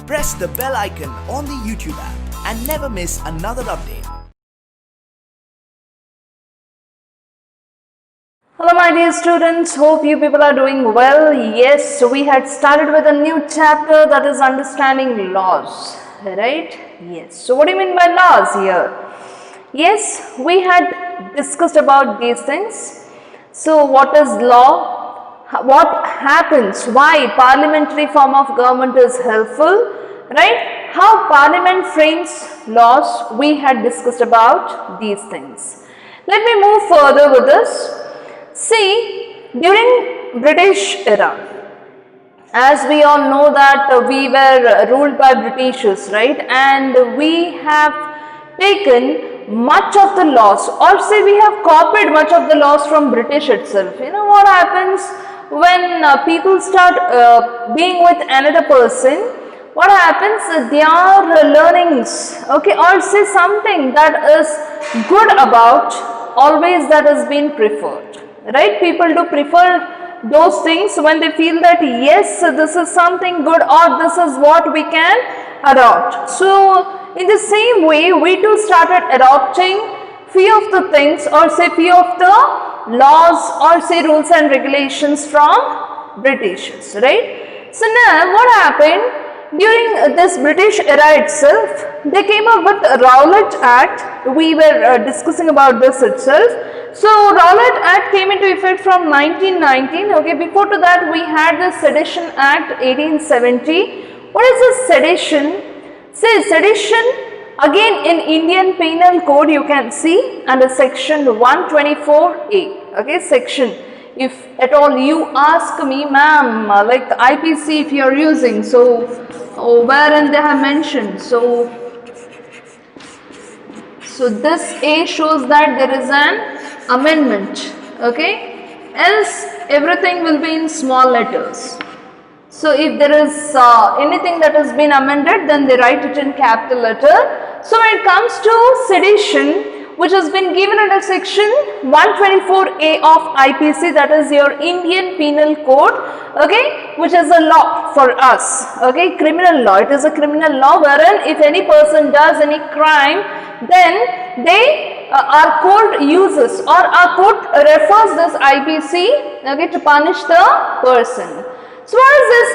press the bell icon on the YouTube app and never miss another update. Hello my dear students, hope you people are doing well. Yes, we had started with a new chapter, that is understanding laws, right? Yes, so what do you mean by laws here? Yes, we had discussed about these things. So what is law? What happens? Why parliamentary form of government is helpful, right? How parliament frames laws, we had discussed about these things. Let me move further with this. See, during British era, as we all know that we were ruled by Britishers, right? And we have taken much of the laws, or say we have copied much of the laws from British itself. You know what happens when people start being with another person? What happens? Their learnings, okay, or say something that is good about, always that has been preferred. Right? People do prefer those things when they feel that yes, this is something good or this is what we can adopt. So, in the same way, we too started adopting few of the things or say few of the laws or say rules and regulations from Britishers, right? So, now what happened? During this British era itself, they came up with Rowlatt Act. We were discussing about this itself. So, Rowlatt Act came into effect from 1919. Okay, before to that we had the Sedition Act 1870. What is this sedition? Say sedition, again in Indian Penal Code you can see under section 124A. Okay, section. If at all you ask me, ma'am, like IPC if you are using, so wherein they have mentioned, so this A shows that there is an amendment, okay, else everything will be in small letters. So if there is anything that has been amended, then they write it in capital letter. So when it comes to sedition, which has been given under section 124A of IPC, that is your Indian Penal Code, okay, which is a law for us, okay, criminal law. It is a criminal law wherein if any person does any crime, then they our court uses or our court refers this IPC, okay, to punish the person. So what is this?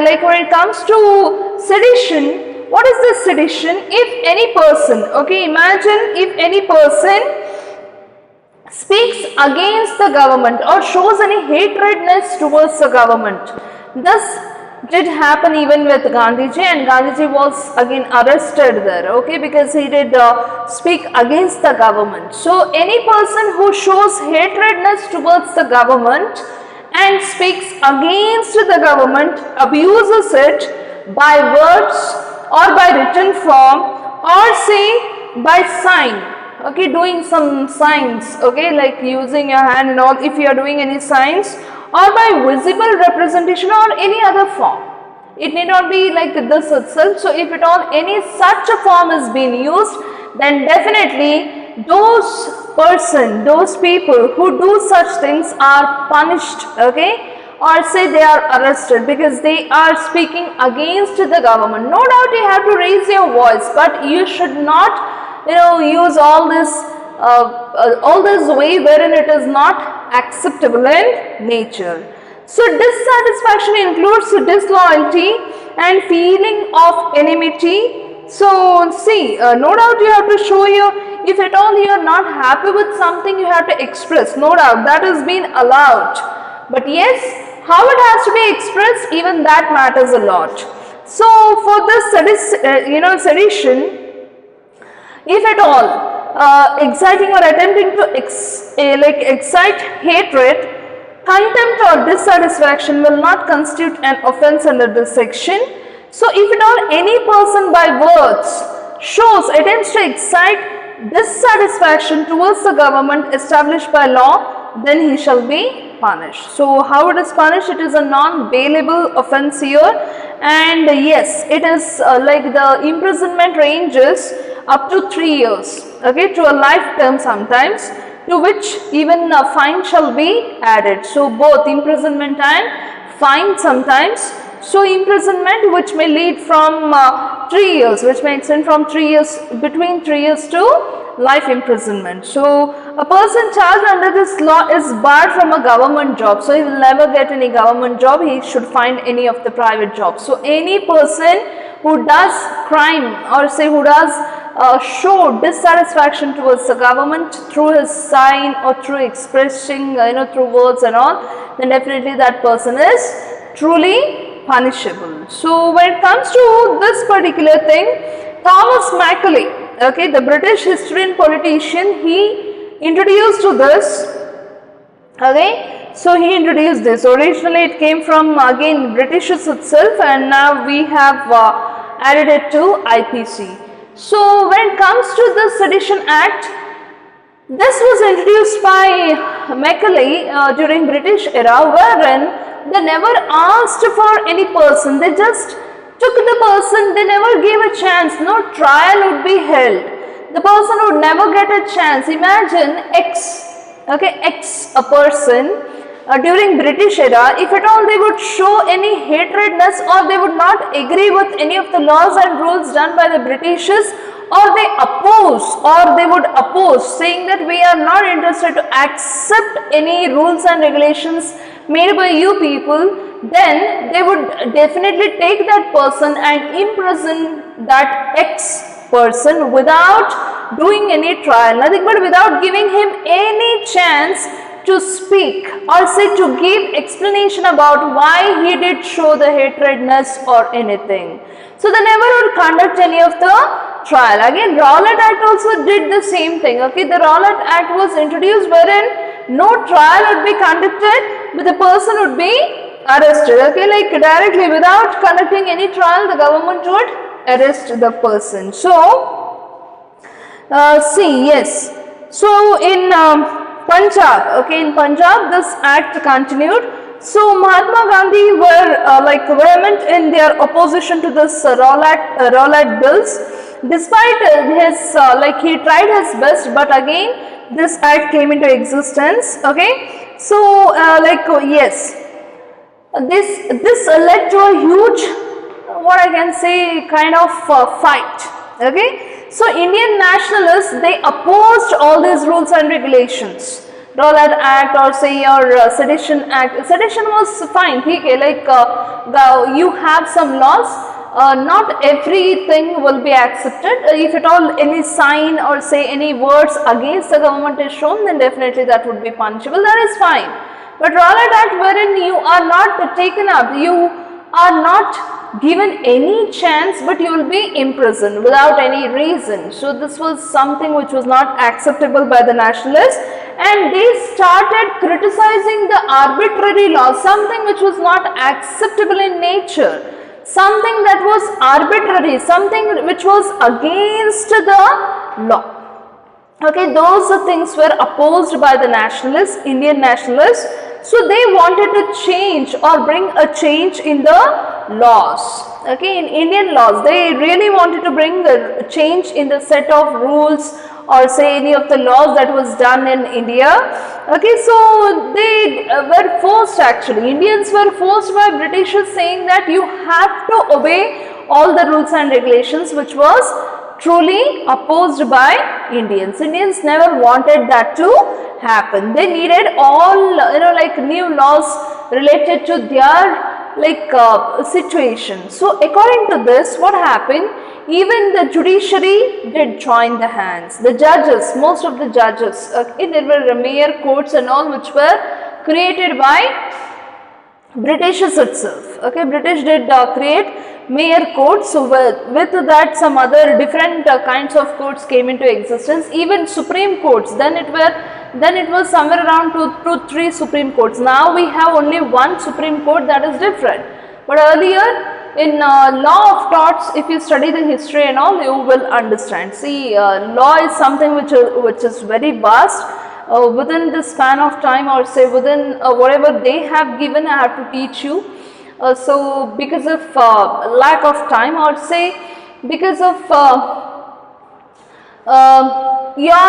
Like when it comes to sedition, what is this sedition? If any person, okay, imagine if any person speaks against the government or shows any hatredness towards the government. This did happen even with Gandhiji, and Gandhiji was again arrested there, okay, because he did speak against the government. So any person who shows hatredness towards the government and speaks against the government, abuses it by words or by written form or say by sign, okay, doing some signs, okay, like using your hand and all, if you are doing any signs, or by visible representation or any other form. It need not be like this itself. So if at all any such a form is being used, then definitely those people who do such things are punished, okay, or say they are arrested because they are speaking against the government. No doubt you have to raise your voice, but you should not, you know, use all this way wherein it is not acceptable in nature. So dissatisfaction includes disloyalty and feeling of enmity. So see, no doubt you have to show if at all you are not happy with something, you have to express. No doubt that has been allowed. But yes, how it has to be expressed, even that matters a lot. So for this sedition, if at all exciting or attempting to excite hatred, contempt or dissatisfaction will not constitute an offense under this section. So if at all any person by words shows attempts to excite dissatisfaction towards the government established by law, then he shall be punished. So how it is punished? It is a non-bailable offense here, and yes, it is like the imprisonment ranges up to 3 years, okay, to a life term sometimes, to which even a fine shall be added. So both imprisonment and fine sometimes. So imprisonment which may lead from 3 years, which may extend from 3 years, between 3 years to life imprisonment. So a person charged under this law is barred from a government job. So he will never get any government job. He should find any of the private jobs. So any person who does crime, or say who does show dissatisfaction towards the government through his sign or through expressing through words and all, then definitely that person is truly punishable. So when it comes to this particular thing, Thomas Macaulay, okay, the British historian politician, he introduced to this, okay. So he introduced this. Originally it came from again Britishes itself, and now we have added it to IPC. So when it comes to the Sedition Act, this was introduced by Macaulay during British era, wherein they never asked for any person, they just took the person, they never gave a chance, no trial would be held, the person would never get a chance. Imagine X a person during British era, if at all they would show any hatredness, or they would not agree with any of the laws and rules done by the Britishers, or they would oppose, saying that we are not interested to accept any rules and regulations made by you people, then they would definitely take that person and imprison that X person without doing any trial, nothing but without giving him any chance to speak or say to give explanation about why he did show the hatredness or anything. So they never would conduct any of the trial. Again, Rowlatt Act also did the same thing. Okay, the Rowlatt Act was introduced wherein no trial would be conducted, but the person would be arrested. Okay, like directly without conducting any trial, the government would arrest the person. So, see, yes. So in Punjab, okay, in Punjab this act continued. So Mahatma Gandhi were vehement in their opposition to this Rowlatt bills. Despite his he tried his best, but again this act came into existence. Okay, so yes, this led to a huge, what I can say, kind of fight. Okay, so Indian nationalists, they opposed all these rules and regulations. Rowlatt Act or say your Sedition Act. Sedition was fine, okay, you have some laws, not everything will be accepted. If at all any sign or say any words against the government is shown, then definitely that would be punishable, that is fine. But Rowlatt Act, wherein you are not taken up, you are not given any chance, but you will be imprisoned without any reason. So this was something which was not acceptable by the nationalists, and they started criticizing the arbitrary law, something which was not acceptable in nature, something that was arbitrary, something which was against the law. Okay, those things were opposed by the nationalists, Indian nationalists. So they wanted to change or bring a change in the laws. Okay, in Indian laws, they really wanted to bring a change in the set of rules or say any of the laws that was done in India. Okay, so they were forced, actually, Indians were forced by Britishers, saying that you have to obey all the rules and regulations, which was truly opposed by Indians. Indians never wanted that to happen. They needed all new laws related to their situation. So according to this, what happened? Even the judiciary did join the hands. The judges, most of the judges, there were mayor courts and all, which were created by Britishers itself. Okay, British did create mayor courts. So with that, some other different kinds of courts came into existence. Even Supreme Courts. Then it was somewhere around 2 to 3 Supreme Courts. Now we have only one Supreme Court, that is different. But earlier, in law of torts, if you study the history and all, you will understand. See, law is something which is very vast. Within the span of time, or say within whatever they have given, I have to teach you. So because of lack of time, or say because of your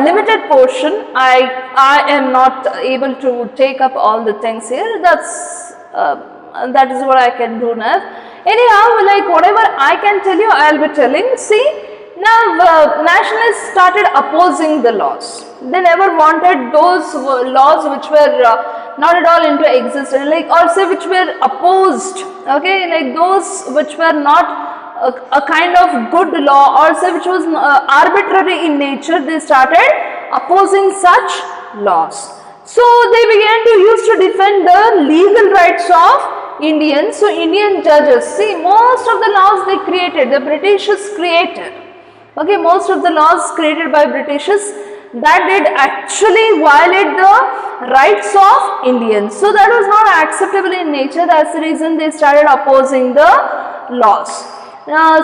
limited portion, I am not able to take up all the things here. That's that is what I can do now. Anyhow, like whatever I can tell you, I will be telling. See, now nationalists started opposing the laws. They never wanted those laws which were not at all into existence, like, or say which were opposed, okay, like those which were not a kind of good law, or say which was arbitrary in nature. They started opposing such laws. So they began to use to defend the legal rights of Indians. So Indian judges, see, most of the laws they created, the Britishers created. Okay, most of the laws created by Britishers, that did actually violate the rights of Indians. So that was not acceptable in nature. That's the reason they started opposing the laws.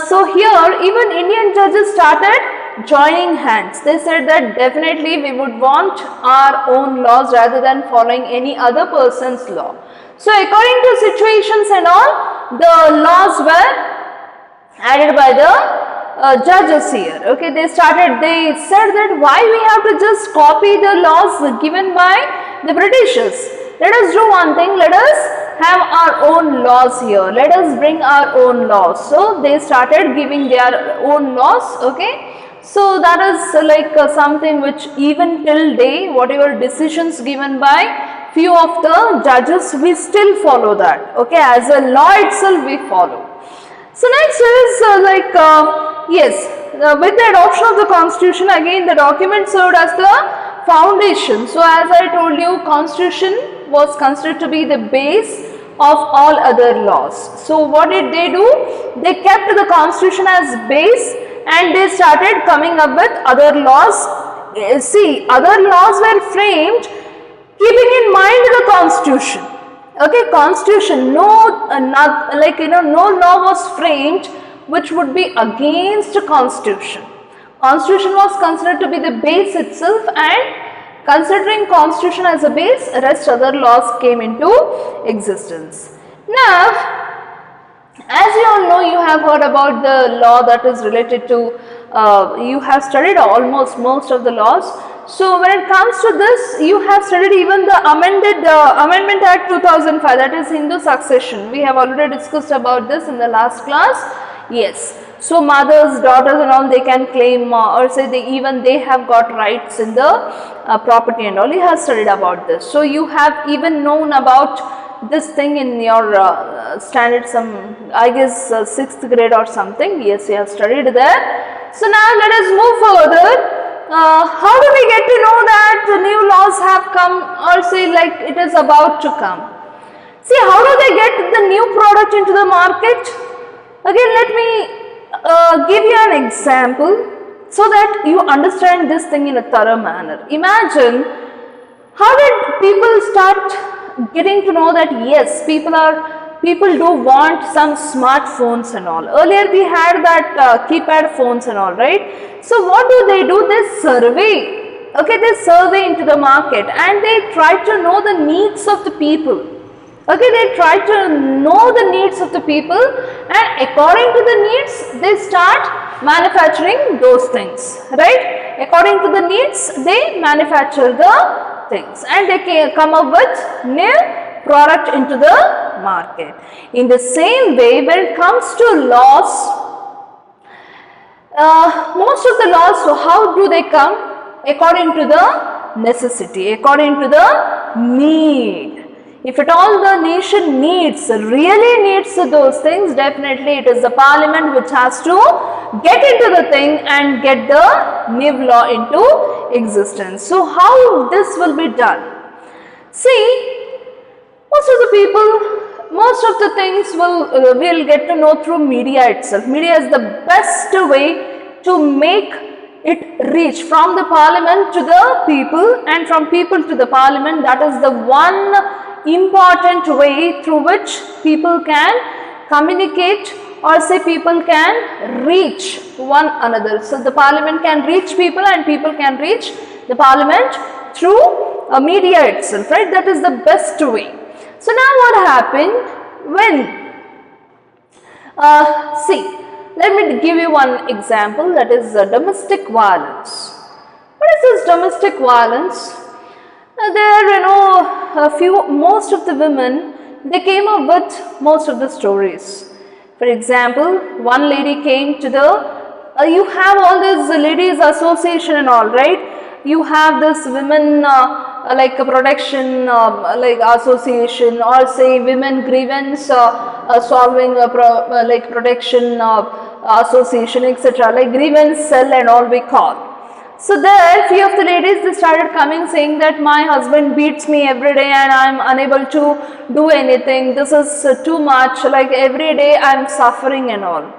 So here even Indian judges started joining hands. They said that definitely we would want our own laws rather than following any other person's law. So according to situations and all, the laws were added by the judges here. Okay, they said that why we have to just copy the laws given by the Britishers. Let us do one thing, let us have our own laws here, let us bring our own laws. So they started giving their own laws. Okay, so that is like something which even till day, whatever decisions given by few of the judges, we still follow that. Okay, as a law itself we follow. So next is with the adoption of the constitution, again the document served as the foundation. So as I told you, constitution was considered to be the base of all other laws. So what did they do? They kept the constitution as base and they started coming up with other laws. See, other laws were framed keeping in mind the constitution. Okay, constitution, no law was framed which would be against constitution. Constitution was considered to be the base itself, and considering constitution as a base, rest other laws came into existence. Now, as you all know, you have heard about the law that is related to, you have studied almost most of the laws. So when it comes to this, you have studied even the Amendment Act 2005, that is Hindu succession. We have already discussed about this in the last class. Yes. So mothers, daughters and all, they can claim or say they have got rights in the property and all. You have studied about this. So you have even known about this thing in your standard, some I guess 6th grade or something. Yes, you have studied there. So now let us move further. How do we get to know that the new laws have come, or say like it is about to come? See, how do they get the new product into the market? Again, let me give you an example so that you understand this thing in a thorough manner. Imagine, how did people start getting to know that yes, people do want some smartphones and all. Earlier we had that keypad phones and all, right? So what do? They survey. Okay, they survey into the market and they try to know the needs of the people. Okay, they try to know the needs of the people, and according to the needs, they start manufacturing those things, right? According to the needs, they manufacture the things and they can come up with new product into the market. In the same way, when it comes to laws, most of the laws, so how do they come? According to the necessity, according to the need. If at all the nation really needs those things, definitely it is the parliament which has to get into the thing and get the new law into existence. So how this will be done? See, most of the people, most of the things will get to know through media itself. Media is the best way to make it reach from the parliament to the people and from people to the parliament. That is the one important way through which people can communicate, or say people can reach one another. So the parliament can reach people and people can reach the parliament through media itself, right? That is the best way. So now what happened when, see, let me give you one example, that is domestic violence. What is this domestic violence? There, most of the women, they came up with most of the stories. For example, one lady came to the, you have all this ladies association and all, right? You have this women like a protection like association, or say women grievance solving like protection association, etc. Like grievance cell and all we call. So there, few of the ladies, they started coming saying that my husband beats me every day and I am unable to do anything. This is too much, like every day I am suffering and all.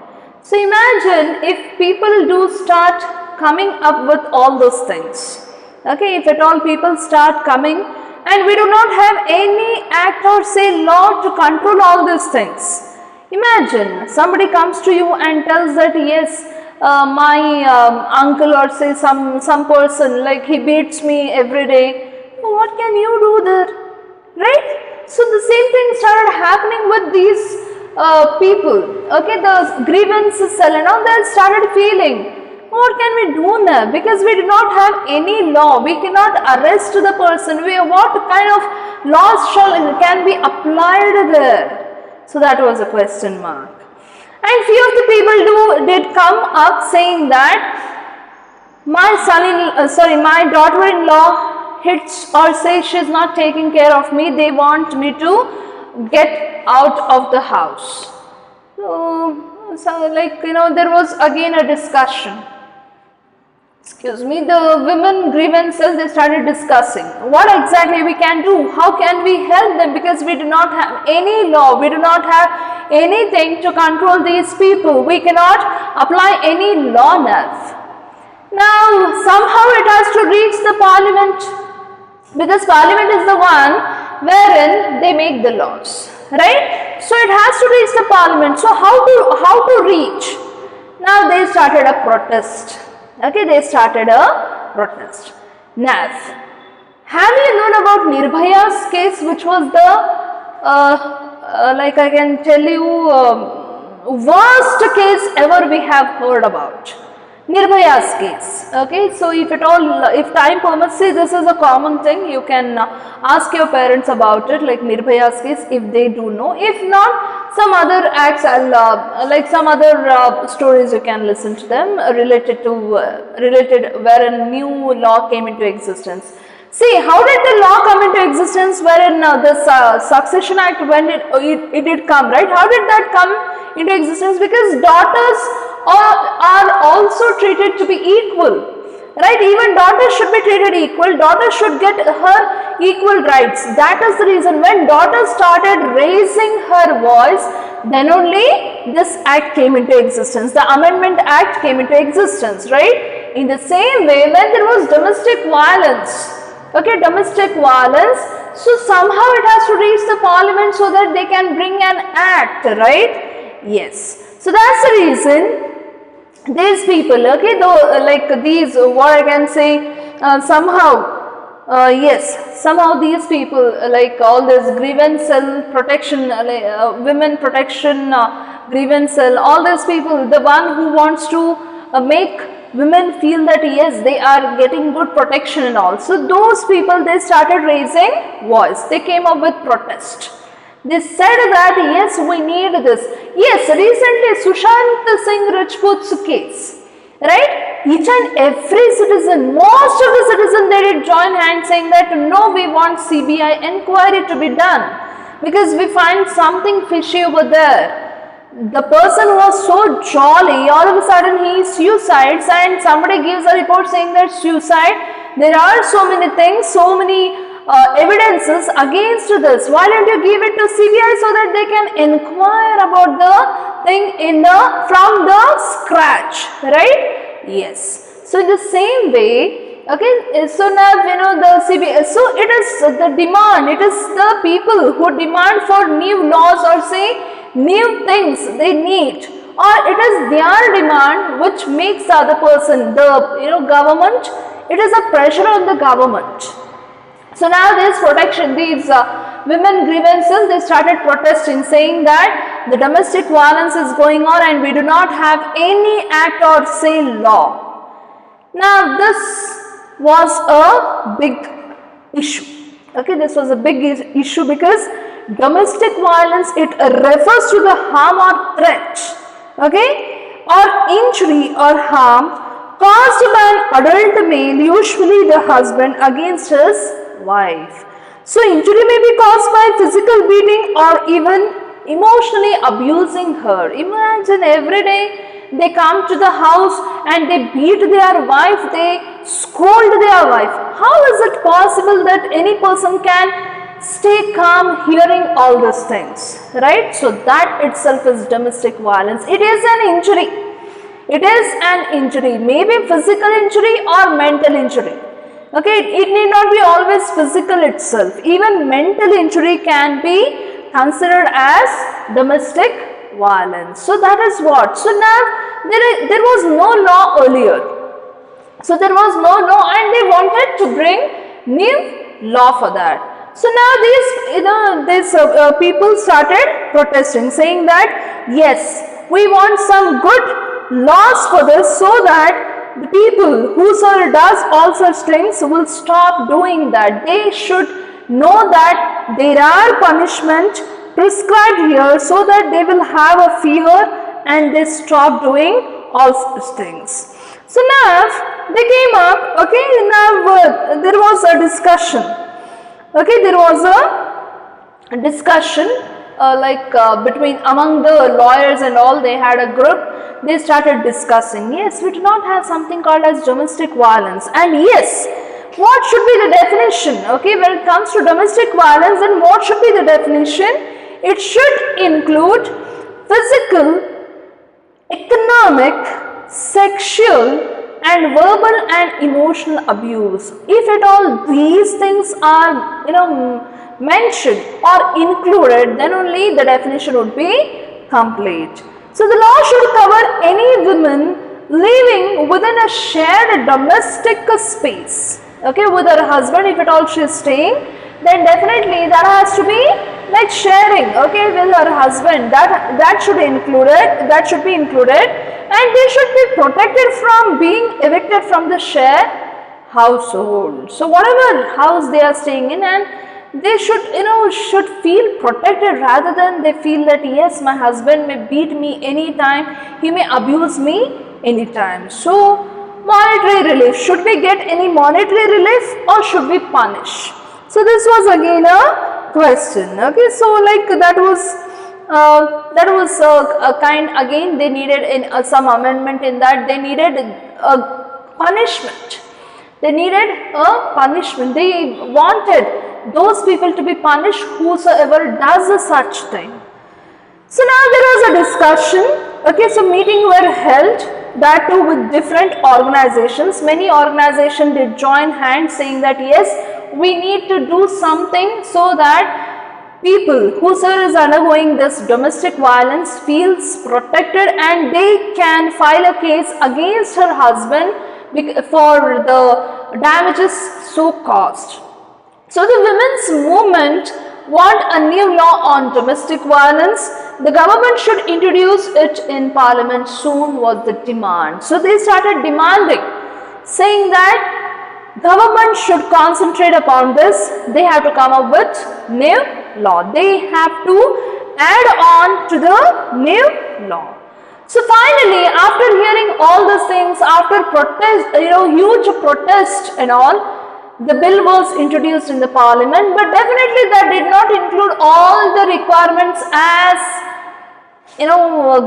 So imagine if people do start coming up with all those things. Okay, if at all people start coming and we do not have any act or say law to control all these things. Imagine somebody comes to you and tells that yes, my uncle or say some person, like he beats me every day. What can you do there, right? So the same thing started happening with these people. Okay, the grievances cell and all, they started feeling, what can we do now? Because we do not have any law, we cannot arrest the person. What kind of laws can be applied there? So that was a question mark. And few of the people did come up saying that my daughter-in-law hits or says she's not taking care of me. They want me to get out of the house. So like there was again a discussion. Excuse me, the women grievances, they started discussing what exactly we can do, how can we help them, because we do not have any law, we do not have anything to control these people, we cannot apply any law now somehow it has to reach the parliament, because parliament is the one wherein they make the laws, right? So it has to reach the parliament. So how to reach? Now they started a protest. Okay, they started a protest. Now, have you known about Nirbhaya's case, which was the, like I can tell you, worst case ever we have heard about? Nirbhaya's case. Okay, so if at all, if time permits, see, this is a common thing. You can ask your parents about it, like Nirbhaya's case, if they do know. If not, some other acts, like some other stories, you can listen to them related where a new law came into existence. See, how did the law come into existence wherein this Succession Act, when it did come, right? How did that come into existence? Because daughters are also treated to be equal, right? Even daughters should be treated equal. Daughters should get her equal rights. That is the reason when daughter started raising her voice, then only this act came into existence. The Amendment Act came into existence, right? In the same way, when there was domestic violence, okay, domestic violence, so somehow it has to reach the parliament so that they can bring an act, right? Yes. So that's the reason these people, okay, though like these, what I can say, somehow these people, like all this grievance cell protection, women protection grievance cell, all these people, the one who wants to make women feel that yes, they are getting good protection and all. So those people, they started raising voice. They came up with protest. They said that yes, we need this. Yes, recently Sushant Singh Rajput's case, right? Each and every citizen, most of the citizens, they did join hands saying that no, we want CBI inquiry to be done because we find something fishy over there. The person was so jolly, all of a sudden he suicides, and somebody gives a report saying that suicide, there are so many things, so many evidences against this. Why don't you give it to CBI so that they can inquire about the thing from the scratch, right? Yes. So in the same way, okay, so now the CBI, so it is the demand, it is the people who demand for new laws or say new things they need, or it is their demand which makes the other person, the government, it is a pressure on the government. So now this protection, these women grievances, they started protesting saying that the domestic violence is going on and we do not have any act or say law. Now this was a big issue. Okay, this was a big issue because domestic violence, it refers to the harm or threat, okay, or injury or harm caused by an adult male, usually the husband, against his wife. So injury may be caused by physical beating or even emotionally abusing her. Imagine every day they come to the house and they beat their wife, they scold their wife. How is it possible that any person can stay calm hearing all these things, right? So that itself is domestic violence. It is an injury. It is an injury, maybe physical injury or mental injury. Okay, it need not be always physical itself. Even mental injury can be considered as domestic violence. So that is what. So now there was no law earlier. So there was no law and they wanted to bring new law for that. So now these people started protesting, saying that yes, we want some good laws for this so that the people whosoever does all such things will stop doing that. They should know that there are punishment prescribed here so that they will have a fear and they stop doing all such things. So now they came up, okay, now there was a discussion, okay, there was a discussion between among the lawyers and all. They had a group. They started discussing, yes, we do not have something called as domestic violence, and yes, what should be the definition? Okay, when it comes to domestic violence, then what should be the definition? It should include physical, economic, sexual and verbal and emotional abuse. If at all these things are mentioned or included, then only the definition would be complete. So the law should cover any woman living within a shared domestic space, okay, with her husband. If at all she is staying, then definitely that has to be like sharing, okay, with her husband. That should be included, and they should be protected from being evicted from the shared household. So whatever house they are staying in, and they should feel protected rather than they feel that yes, my husband may beat me anytime, he may abuse me anytime. So monetary relief, should we get any monetary relief or should we punish? So this was again a question, okay. So like that was a kind, again they needed in some amendment in that. They needed a punishment. They needed a punishment. They wanted those people to be punished whosoever does a such thing. So now there was a discussion, okay, so meetings were held, that too with different organizations. Many organizations did join hands saying that yes, we need to do something so that people whosoever is undergoing this domestic violence feels protected and they can file a case against her husband for the damages so caused. So the women's movement want a new law on domestic violence. The government should introduce it in parliament soon was the demand. So they started demanding, saying that government should concentrate upon this. They have to come up with new law. They have to add on to the new law. So finally, after hearing all these things, after protest, huge protest and all, the bill was introduced in the parliament, but definitely that did not include all the requirements as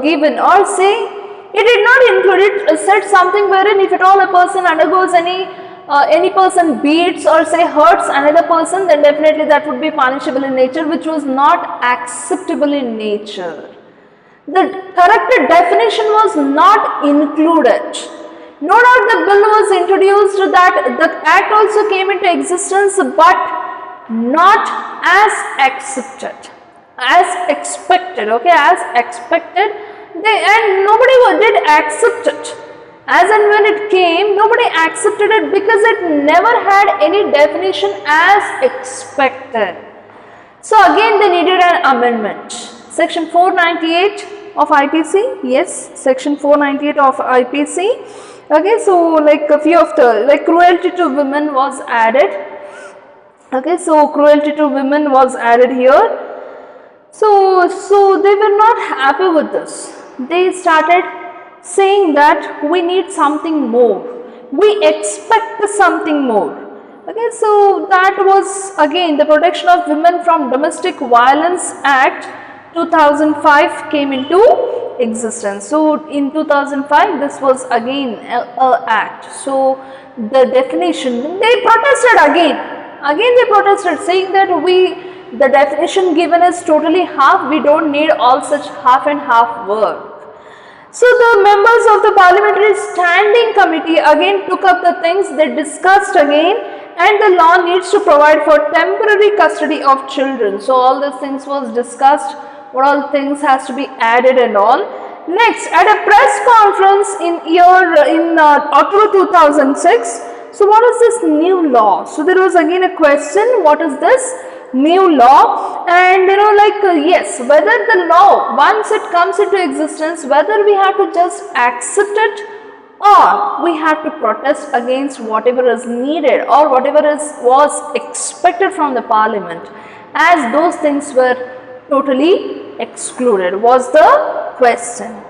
given, or say it did not include it, said something wherein if at all a person undergoes any person beats or say hurts another person, then definitely that would be punishable in nature, which was not acceptable in nature. The correct definition was not included. No doubt the bill was introduced, that the act also came into existence, but not as accepted, as expected, okay, as expected, and nobody did accept it. As and when it came, nobody accepted it because it never had any definition as expected. So again they needed an amendment. Section 498 of IPC, yes, section 498 of IPC. Okay, so like a few of the, cruelty to women was added. Okay, so cruelty to women was added here. So they were not happy with this. They started saying that we need something more. We expect something more. Okay, so that was again the Protection of Women from Domestic Violence Act 2005 came into existence. So in 2005 this was again a act. So the definition, they protested again they protested, saying that the definition given is totally half, we don't need all such half and half work. So the members of the Parliamentary Standing Committee again took up the things, they discussed again, and the law needs to provide for temporary custody of children. So all these things was discussed, what all things has to be added and all. Next, at a press conference in October 2006, so what is this new law? So there was again a question, what is this new law? And yes, whether the law, once it comes into existence, whether we have to just accept it or we have to protest against whatever is needed or whatever was expected from the parliament, as those things were totally excluded, was the question.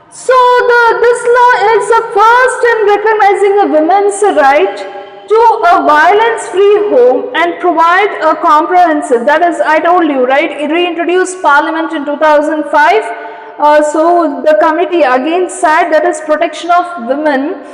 So this law is the first in recognizing a woman's right to a violence-free home and provide a comprehensive, that is, I told you, right, it reintroduced Parliament in 2005. So the committee again said that is Protection of Women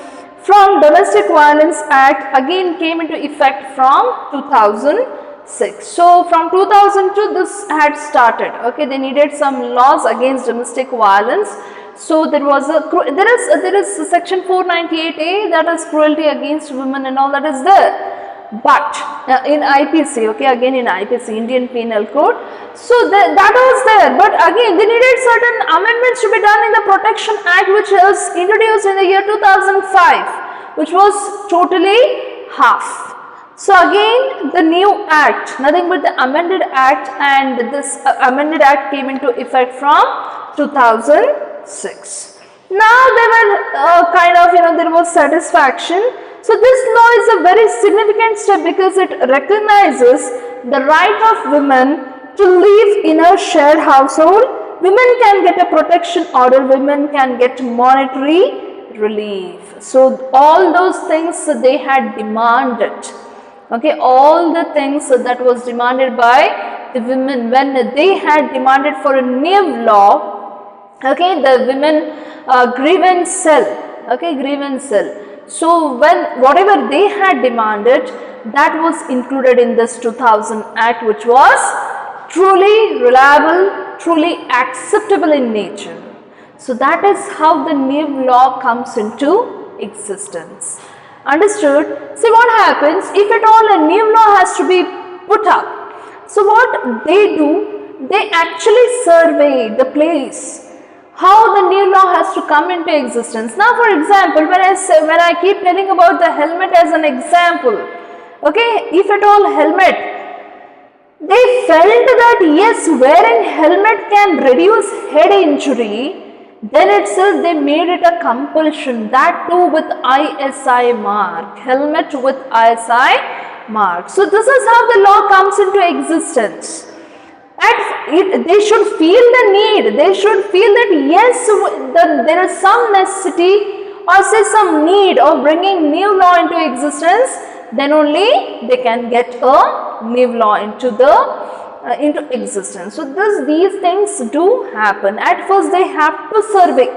from Domestic Violence Act again came into effect from 2006. So from 2002 this had started. Okay, they needed some laws against domestic violence. So there is section 498A, that is cruelty against women and all that is there. But in IPC, okay, again in IPC, Indian Penal Code, so that was there. But again, they needed certain amendments to be done in the Protection Act, which was introduced in the year 2005, which was totally half. So again, the new act, nothing but the amended act, and this amended act came into effect from 2006. Now they were there was satisfaction. So this law is a very significant step because it recognizes the right of women to live in a shared household. Women can get a protection order, women can get monetary relief. So all those things they had demanded. Okay, all the things that was demanded by the women when they had demanded for a new law. Okay, the women grievance cell. Okay, grievance cell. So when whatever they had demanded, that was included in this 2000 Act, which was truly reliable, truly acceptable in nature. So that is how the new law comes into existence. Understood? See what happens if at all a new law has to be put up. So what they do, they actually survey the place, how the new law has to come into existence. Now for example, when I keep telling about the helmet as an example, okay, if at all helmet, they felt that yes, wearing helmet can reduce head injury, then itself they made it a compulsion, that too with ISI mark, helmet with ISI mark. So this is how the law comes into existence. They should feel the need, they should feel that yes, there is some necessity or say some need of bringing new law into existence, then only they can get a new law into existence. So these things do happen. At first they have to survey,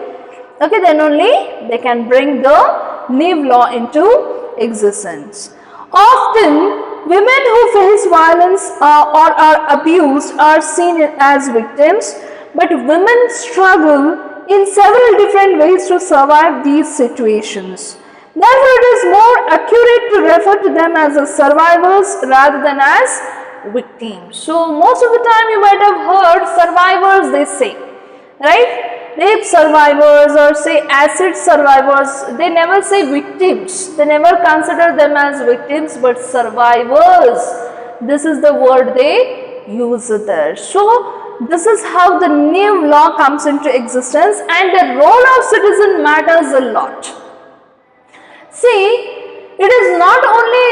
okay, then only they can bring the new law into existence. Often women who face violence or are abused are seen as victims, but women struggle in several different ways to survive these situations. Therefore, it is more accurate to refer to them as survivors rather than as victims. So most of the time you might have heard survivors, they say, right? Rape survivors or say acid survivors, they never say victims, they never consider them as victims but survivors. This is the word they use there. So this is how the new law comes into existence, and the role of citizen matters a lot. See, it is not only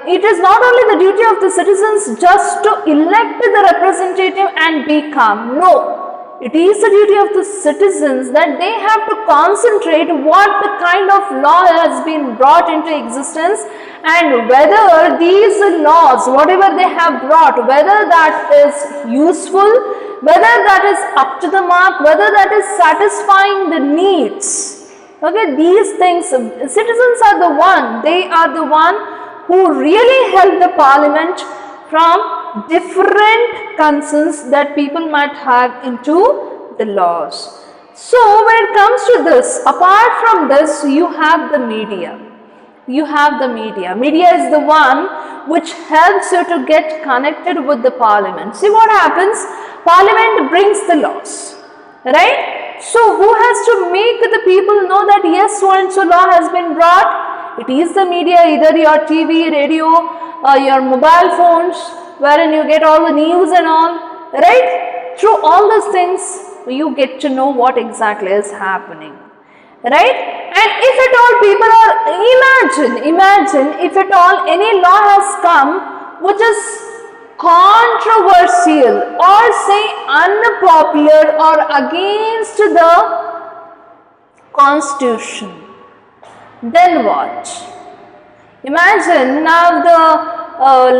the duty of the citizens just to elect the representative and be calm. No. It is the duty of the citizens that they have to concentrate what the kind of law has been brought into existence, and whether these laws, whatever they have brought, whether that is useful, whether that is up to the mark, whether that is satisfying the needs. Okay, these things, citizens are the one, they are the one who really help the parliament from different concerns that people might have into the laws. So when it comes to this, apart from this, you have the media. You have the media. Media is the one which helps you to get connected with the parliament. See what happens? Parliament brings the laws, right? So who has to make the people know that yes, so and so law has been brought? It is the media, either your TV, radio, your mobile phones, wherein you get all the news and all, right? Through all those things, you get to know what exactly is happening, right? And if at all people are, imagine if at all any law has come which is controversial or say unpopular or against the constitution, then what? Imagine now the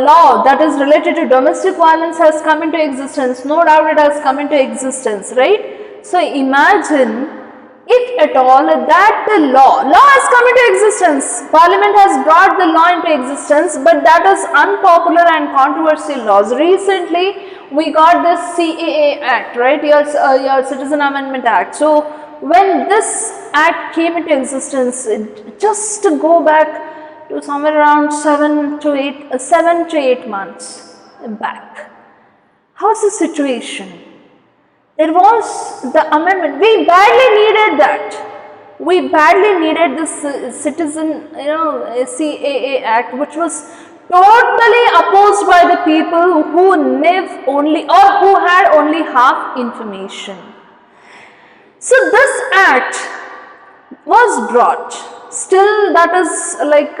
law that is related to domestic violence has come into existence. No doubt it has come into existence, right? So imagine if at all that the law has come into existence, parliament has brought the law into existence, but that is unpopular and controversial laws. Recently we got this Caa Act, right? Your Citizen Amendment Act. So when this act came into existence, just to go back to somewhere around 7 to 8 months back, how's the situation? There was the amendment. We badly needed that. We badly needed this Citizen, Caa Act, which was totally opposed by the people who live only or who had only half information. So this act was brought. Still, that is like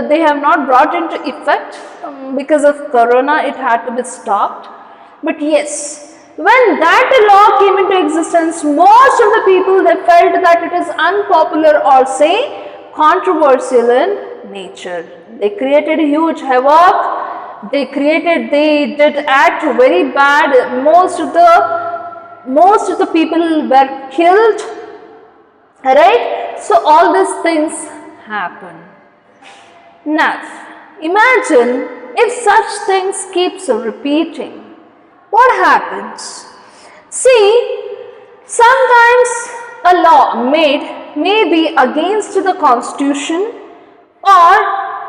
they have not brought into effect because of Corona. It had to be stopped. But yes, when that law came into existence, most of the people, they felt that it is unpopular or say controversial in nature. They created huge havoc. They did act very bad. Most of the people were killed. Right? So all these things happen. Now, imagine if such things keeps repeating. What happens? See, sometimes a law made may be against the constitution, or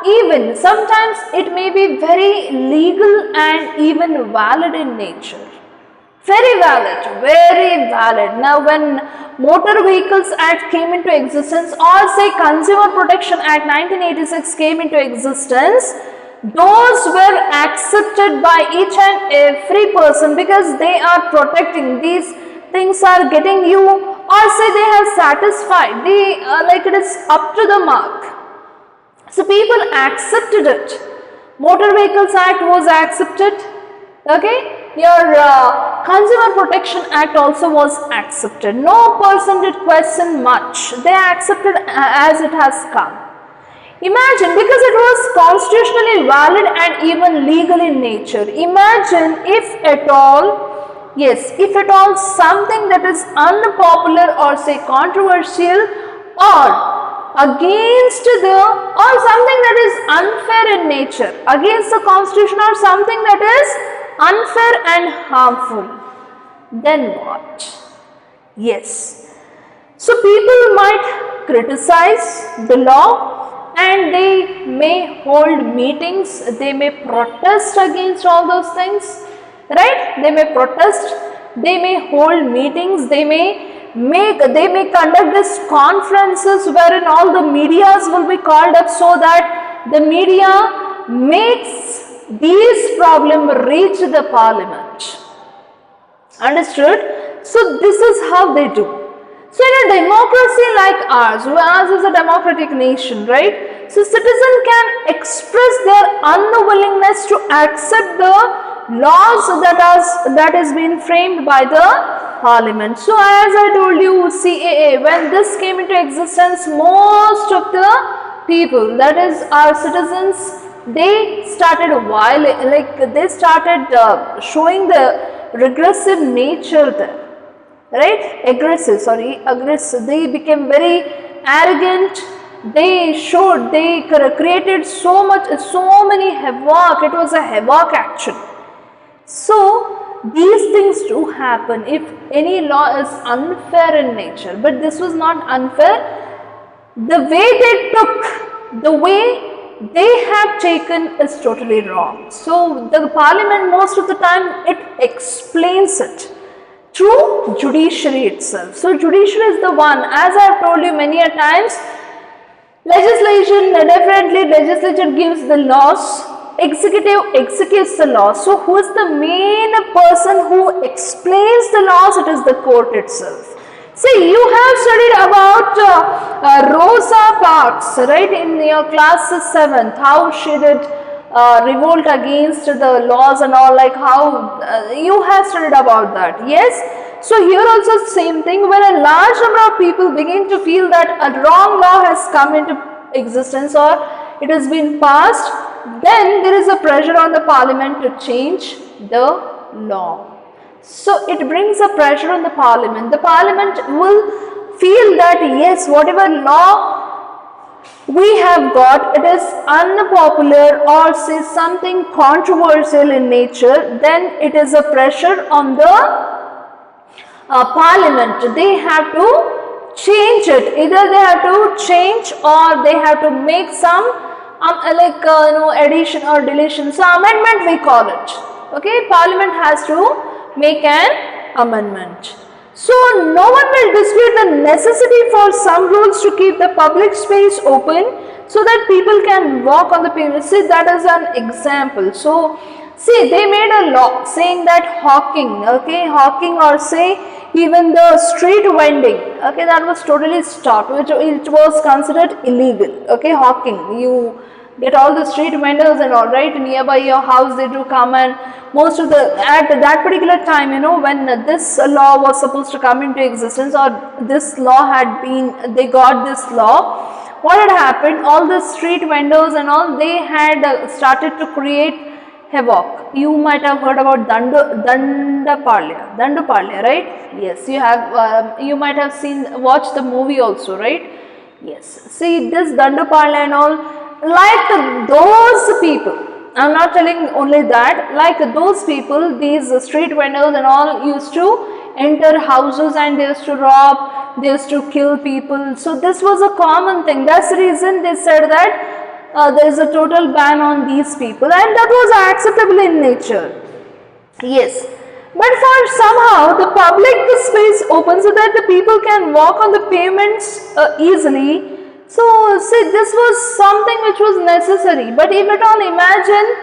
even sometimes it may be very legal and even valid in nature. Very valid. Now when Motor Vehicles Act came into existence, or say Consumer Protection Act 1986 came into existence, those were accepted by each and every person because they are protecting. These things are getting you, or say they have satisfied, like it is up to the mark. So people accepted it. Motor Vehicles Act was accepted. Okay, your Consumer Protection Act also was accepted. No person did question much. They accepted as it has come. Imagine, because it was constitutionally valid and even legal in nature. Imagine if at all, something that is unpopular or say controversial or against or something that is unfair in nature, against the constitution or something that is unfair and harmful, then what? Yes. So people might criticize the law, and they may hold meetings, they may protest against all those things, right? They may protest, they may hold meetings, they may conduct these conferences wherein all the medias will be called up so that the media makes these problems reach the parliament. Understood? So this is how they do. So in a democracy like ours is a democratic nation, right? So citizen can express their unwillingness to accept the laws that is being framed by the parliament. So as I told you, CAA, when this came into existence, most of the people, that is our citizens, they started they started showing the regressive nature there, right? Aggressive. They became very arrogant. They created so many havoc. It was a havoc action. So these things do happen if any law is unfair in nature, but this was not unfair. The way they have taken is totally wrong. So the parliament, most of the time, it explains it through judiciary itself. So judiciary is the one, as I have told you many a times, legislature gives the laws, executive executes the laws. So who is the main person who explains the laws? It is the court itself. See, you have studied about Rosa Parks, right, in your class 7th, how she did revolt against the laws and all, like how you have studied about that, yes? So here also same thing, when a large number of people begin to feel that a wrong law has come into existence or it has been passed, then there is a pressure on the parliament to change the law. So it brings a pressure on the parliament. The parliament will feel that yes, whatever law we have got, it is unpopular or say something controversial in nature, then it is a pressure on the parliament. They have to change it. Either they have to change or they have to make some addition or deletion. So amendment we call it. Okay, parliament has to make an amendment. So no one will dispute the necessity for some rules to keep the public space open so that people can walk on the pavement. See, that is an example. So see, they made a law saying that hawking or say even the street vending, okay, that was totally stopped, which it was considered illegal. Okay, hawking, you get all the street vendors and all, right, nearby your house, they do come, and most of the, at that particular time, when this law was supposed to come into existence, or this law had been, they got this law, what had happened, all the street vendors and all, they had started to create havoc. You might have heard about Dandapalya, right? Yes, you have, you might have watched the movie also, right? Yes, see this Dandapalya and all, like those people, I'm not telling only that, like those people, these street vendors and all used to enter houses and they used to rob, they used to kill people. So this was a common thing. That's the reason they said that there is a total ban on these people, and that was acceptable in nature. Yes, but for somehow the public space open so that the people can walk on the pavements easily. So see, this was something which was necessary, but if at all imagine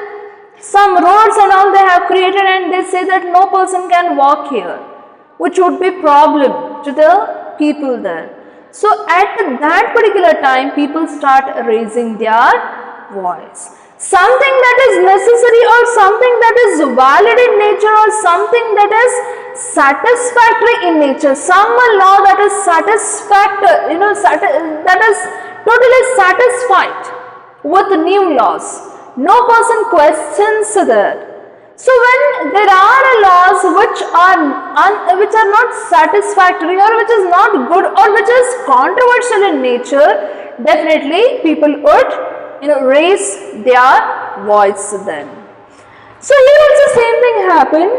some roads and all they have created and they say that no person can walk here, which would be problem to the people there. So at that particular time, people start raising their voice. Something that is necessary or something that is valid in nature or something that is satisfactory in nature, some law that is satisfactory, that is totally satisfied with new laws. No person questions that. So when there are laws which are not satisfactory or which is not good or which is controversial in nature, definitely people would raise their voice then. So here also same thing happened.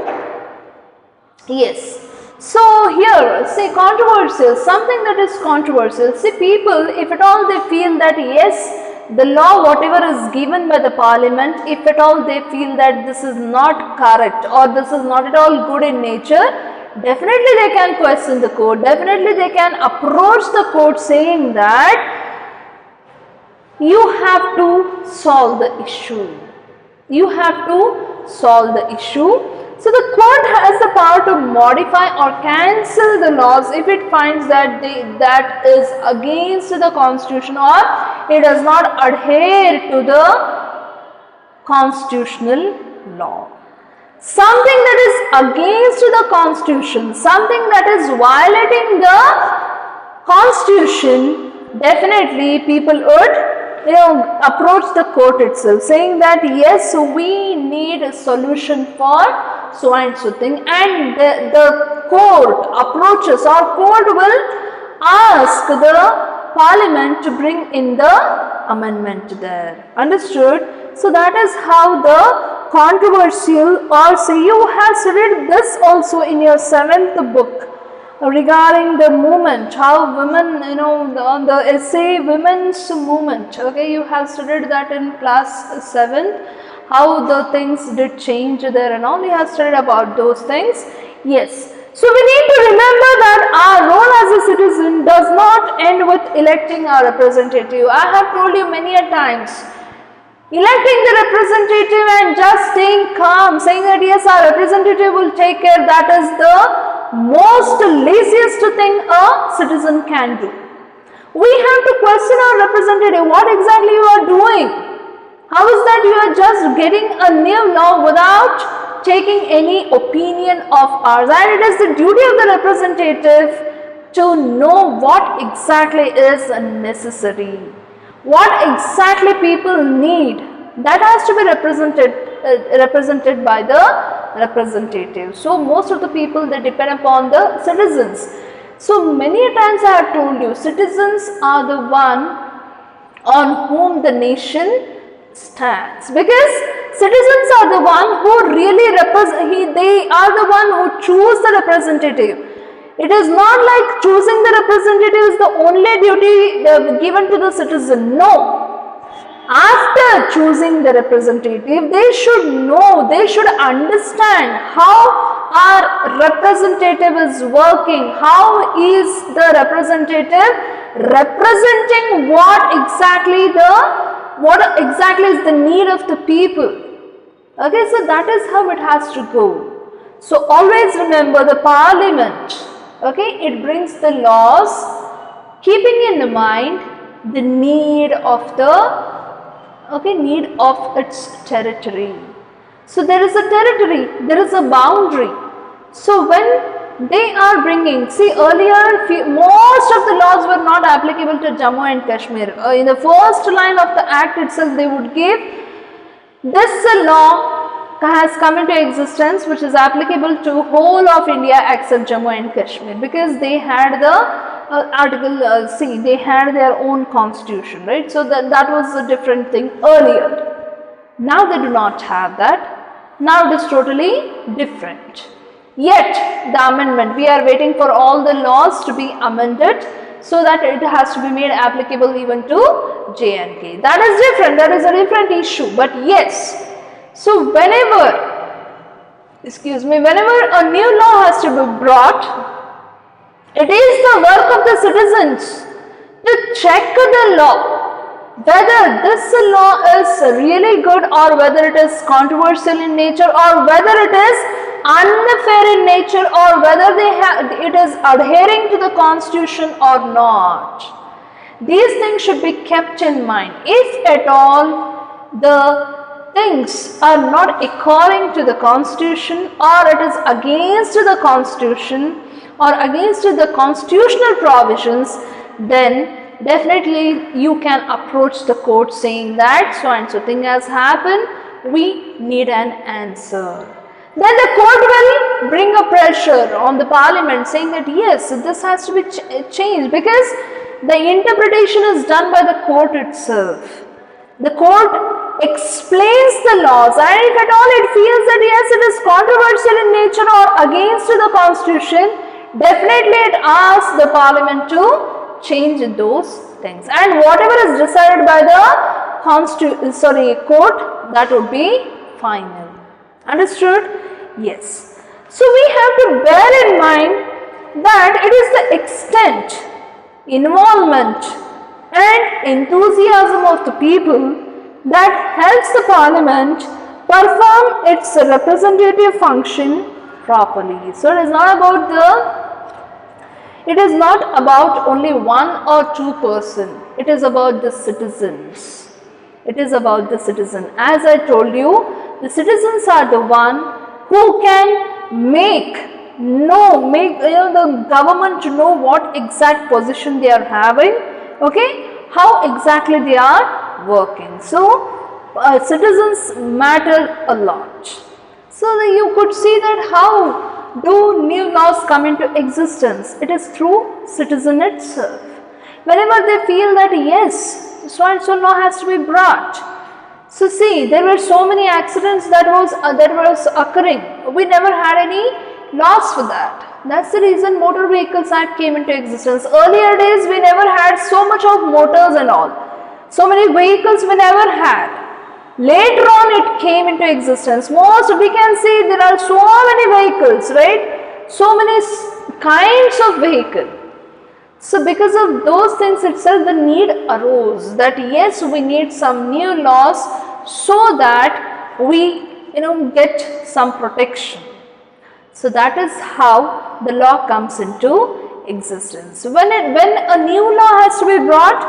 Yes. So here, say controversial, something that is controversial. See, people, if at all they feel that yes, the law whatever is given by the parliament, if at all they feel that this is not correct or this is not at all good in nature, definitely they can question the court. Definitely they can approach the court saying that you have to solve the issue. You have to solve the issue. So the court has the power to modify or cancel the laws if it finds that that is against the constitution or it does not adhere to the constitutional law. Something that is against the constitution, something that is violating the constitution, definitely people would approach the court itself saying that yes, we need a solution for so and so thing, and the court approaches or court will ask the parliament to bring in the amendment there. Understood? So that is how the controversial, or say you have studied this also in your 7th book regarding the movement, how women, on the essay women's movement, okay, you have studied that in class 7th, how the things did change there and all, you have studied about those things. Yes, so we need to remember that our role as a citizen does not end with electing our representative. I have told you many a times, electing the representative and just staying calm, saying that yes, our representative will take care, that is the most laziest thing a citizen can do. We have to question our representative, what exactly you are doing? How is that you are just getting a new law without taking any opinion of ours? And it is the duty of the representative to know what exactly is necessary, what exactly people need. That has to be represented by the representative. So most of the people, they depend upon the citizens. So many times I have told you, citizens are the one on whom the nation stands, because citizens are the one who really represent, they are the one who choose the representative. It is not like choosing the representative is the only duty given to the citizen. No. After choosing the representative, they should know, they should understand how our representative is working, how is the representative representing what exactly is the need of the people. Okay, so that is how it has to go. So always remember the parliament, okay, it brings the laws keeping in mind the need of its territory. So there is a territory, there is a boundary. So when they are bringing, see earlier most of the laws were not applicable to Jammu and Kashmir. In the first line of the act itself they would give, this law has come into existence which is applicable to whole of India except Jammu and Kashmir, because they had the article C, they had their own constitution, right? So that was a different thing earlier. Now they do not have that. Now it is totally different. Yet the amendment, we are waiting for all the laws to be amended so that it has to be made applicable even to J&K. That is different, that is a different issue. But yes, so whenever a new law has to be brought, it is the work of the citizens to check the law, whether this law is really good or whether it is controversial in nature or whether it is unfair in nature or whether it is adhering to the constitution or not. These things should be kept in mind. If at all the things are not according to the constitution or it is against the constitution or against the constitutional provisions, then definitely you can approach the court saying that so and so thing has happened, we need an answer. Then the court will bring a pressure on the parliament saying that yes, this has to be changed, because the interpretation is done by the court itself. The court explains the laws, and if at all it feels that yes, it is controversial in nature or against the constitution, definitely it asks the parliament to change those things, and whatever is decided by the court, that would be final. Understood? Yes. So we have to bear in mind that it is the extent, involvement and enthusiasm of the people that helps the parliament perform its representative function properly. So it is not about only one or two person. It is about the citizens. It is about the citizen. As I told you, the citizens are the one who can make the government to know what exact position they are having, okay, how exactly they are working. So citizens matter a lot. So you could see that how do new laws come into existence? It is through citizen itself. Whenever they feel that yes, so and so law has to be brought. So see, there were so many accidents that was occurring. We never had any laws for that. That's the reason Motor Vehicles Act came into existence. Earlier days we never had so much of motors and all. So many vehicles we never had. Later on it came into existence. We can see there are so many vehicles, right? So many kinds of vehicle. So because of those things itself, the need arose that yes, we need some new laws so that we get some protection. So that is how the law comes into existence. When a new law has to be brought,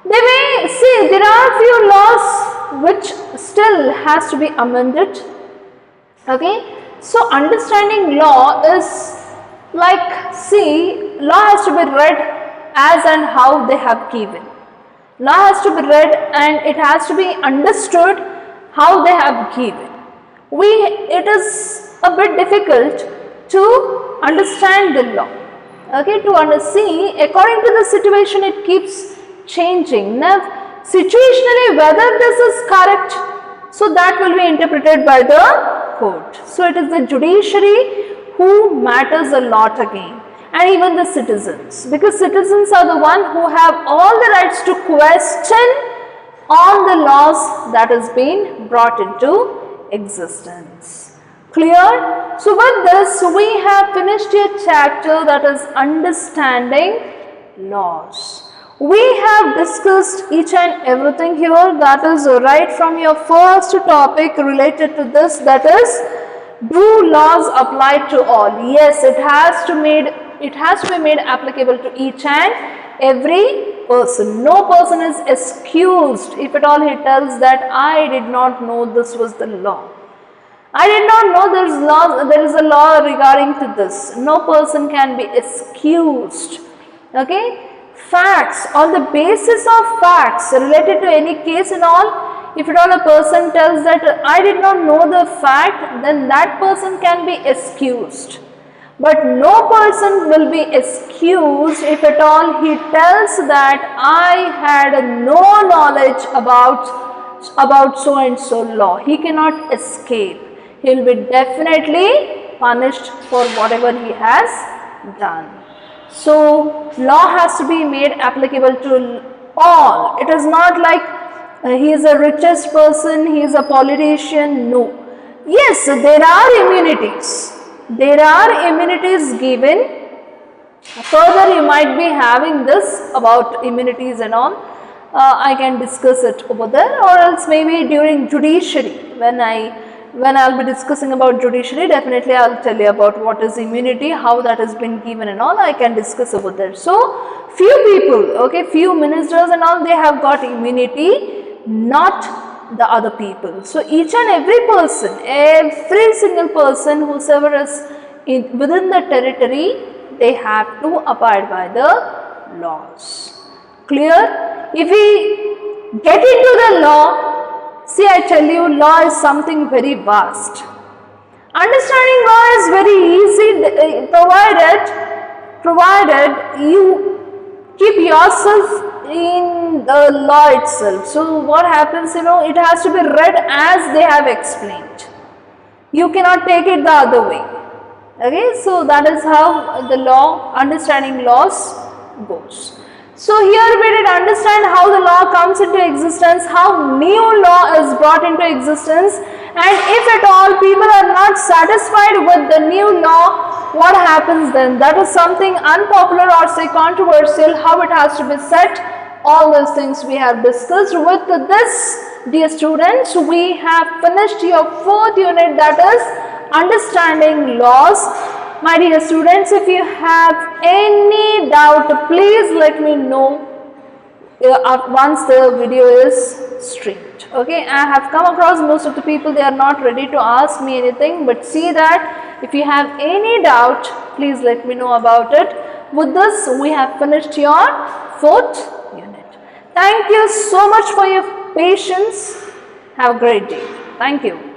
they may see there are few laws which still has to be amended. Okay, so understanding law is like, see, law has to be read as and how they have given. Law has to be read and it has to be understood how they have given. It is a bit difficult to understand the law. Okay, to see, according to the situation it keeps changing. Now, situationally whether this is correct, so that will be interpreted by the court. So it is the judiciary who matters a lot again, and even the citizens, because citizens are the one who have all the rights to question on the laws that has been brought into existence. Clear? So with this we have finished a chapter that is understanding laws. We have discussed each and everything here, that is right from your first topic related to this, that is, do laws apply to all? Yes, it has to be made applicable to each and every person. No person is excused if at all he tells that I did not know this was the law. I did not know there is a law regarding to this. No person can be excused. Okay? Facts, on the basis of facts related to any case and all, if at all a person tells that I did not know the fact, then that person can be excused. But no person will be excused if at all he tells that I had no knowledge about so and so law. He cannot escape. He will be definitely punished for whatever he has done. So law has to be made applicable to all. It is not like he is the richest person, he is a politician. No. Yes, there are immunities. There are immunities given. Further, you might be having this about immunities and all. I can discuss it over there, or else maybe during judiciary, when I'll be discussing about judiciary, definitely I'll tell you about what is immunity, how that has been given and all. I can discuss over there. So few people, okay, few ministers and all, they have got immunity, not the other people. So each and every person, every single person whosoever is within the territory, they have to abide by the laws. Clear? If we get into the law, see, I tell you, law is something very vast. Understanding law is very easy, provided you keep yourself in the law itself. So what happens, it has to be read as they have explained. You cannot take it the other way. Okay, so that is how the law, understanding laws goes. So here we did understand how the law comes into existence, how new law is brought into existence, and if at all people are not satisfied with the new law, what happens then? That is something unpopular or say controversial, how it has to be set. All those things we have discussed. With this dear students, we have finished your 4th unit, that is understanding laws. My dear students, if you have any doubt, please let me know once the video is streamed. Okay, I have come across most of the people, they are not ready to ask me anything, but see that if you have any doubt, please let me know about it. With this, we have finished your 4th unit. Thank you so much for your patience. Have a great day. Thank you.